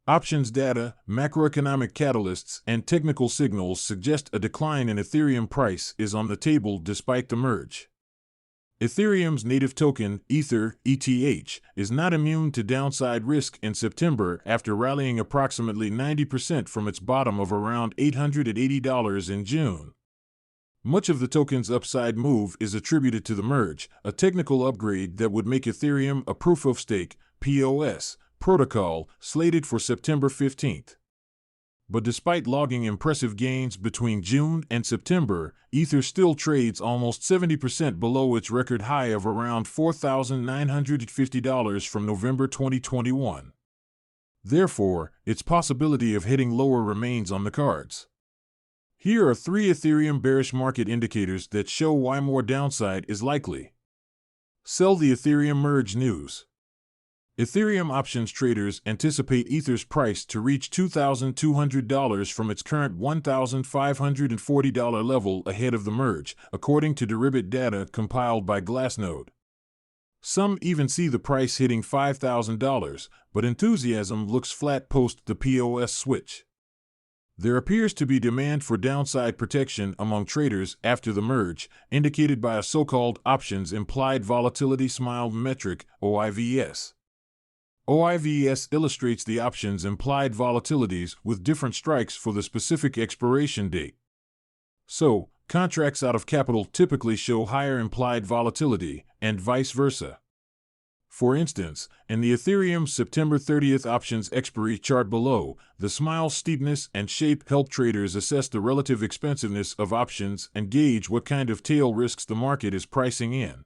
Options data, macroeconomic catalysts, and technical signals suggest a decline in Ethereum price is on the table despite the merge. Ethereum's native token, Ether, ETH, is not immune to downside risk in September after rallying approximately 90% from its bottom of around $880 in June. Much of the token's upside move is attributed to the merge, a technical upgrade that would make Ethereum a proof-of-stake (POS) protocol slated for September 15th. But despite logging impressive gains between June and September, Ether still trades almost 70% below its record high of around $4,950 from November 2021. Therefore, its possibility of hitting lower remains on the cards. Here are 3 Ethereum bearish market indicators that show why more downside is likely. Sell the Ethereum merge news. Ethereum options traders anticipate Ether's price to reach $2,200 from its current $1,540 level ahead of the merge, according to Curated data compiled by Glassnode. Some even see the price hitting $5,000, but enthusiasm looks flat post the POS switch. There appears to be demand for downside protection among traders after the merge, indicated by a so-called options implied volatility smile metric, OIVS. OIVS illustrates the options implied volatilities with different strikes for the specific expiration date. So, contracts out of capital typically show higher implied volatility, and vice versa. For instance, in the Ethereum September 30th options expiry chart below, the smile steepness and shape help traders assess the relative expensiveness of options and gauge what kind of tail risks the market is pricing in.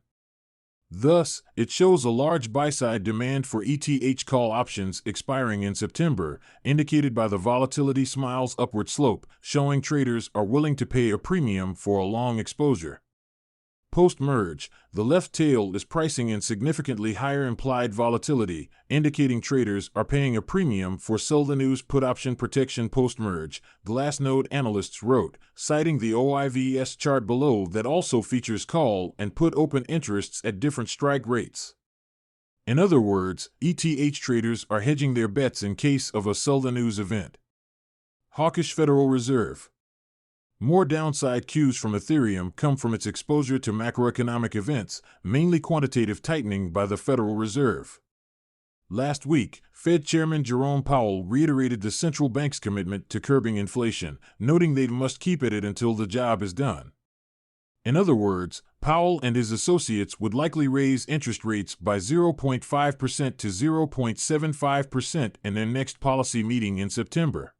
Thus, it shows a large buy-side demand for ETH call options expiring in September, indicated by the volatility smile's upward slope, showing traders are willing to pay a premium for a long exposure. Post-merge, the left tail is pricing in significantly higher implied volatility, indicating traders are paying a premium for sell the news put option protection post-merge, Glassnode analysts wrote, citing the OIVS chart below that also features call and put open interests at different strike rates. In other words, ETH traders are hedging their bets in case of a sell the news event. Hawkish Federal Reserve. More downside cues from Ethereum come from its exposure to macroeconomic events, mainly quantitative tightening by the Federal Reserve. Last week, Fed Chairman Jerome Powell reiterated the central bank's commitment to curbing inflation, noting they must keep at it until the job is done. In other words, Powell and his associates would likely raise interest rates by 0.5% to 0.75% in their next policy meeting in September.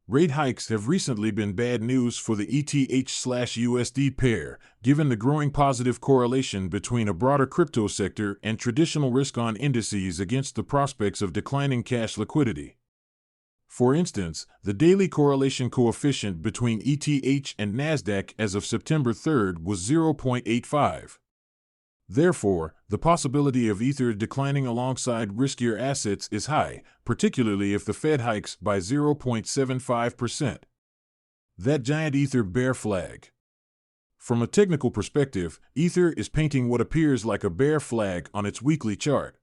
Rate hikes have recently been bad news for the ETH/USD pair, given the growing positive correlation between a broader crypto sector and traditional risk-on indices against the prospects of declining cash liquidity. For instance, the daily correlation coefficient between ETH and Nasdaq as of September 3rd was 0.85. Therefore, the possibility of Ether declining alongside riskier assets is high, particularly if the Fed hikes by 0.75%. That giant Ether bear flag. From a technical perspective, Ether is painting what appears like a bear flag on its weekly chart.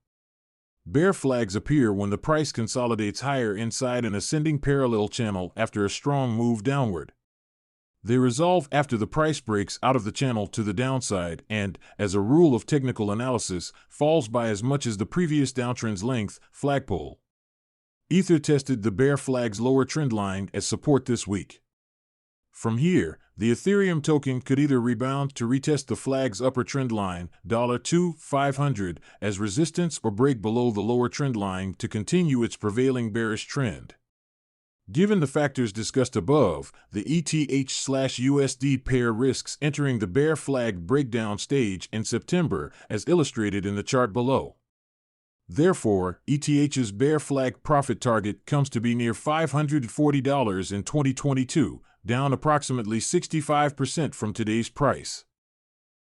Bear flags appear when the price consolidates higher inside an ascending parallel channel after a strong move downward. They resolve after the price breaks out of the channel to the downside and, as a rule of technical analysis, falls by as much as the previous downtrend's length, flagpole. Ether tested the bear flag's lower trend line as support this week. From here, the Ethereum token could either rebound to retest the flag's upper trend line, $2,500, as resistance or break below the lower trend line to continue its prevailing bearish trend. Given the factors discussed above, the ETH/USD pair risks entering the bear flag breakdown stage in September, as illustrated in the chart below. Therefore, ETH's bear flag profit target comes to be near $540 in 2022, down approximately 65% from today's price.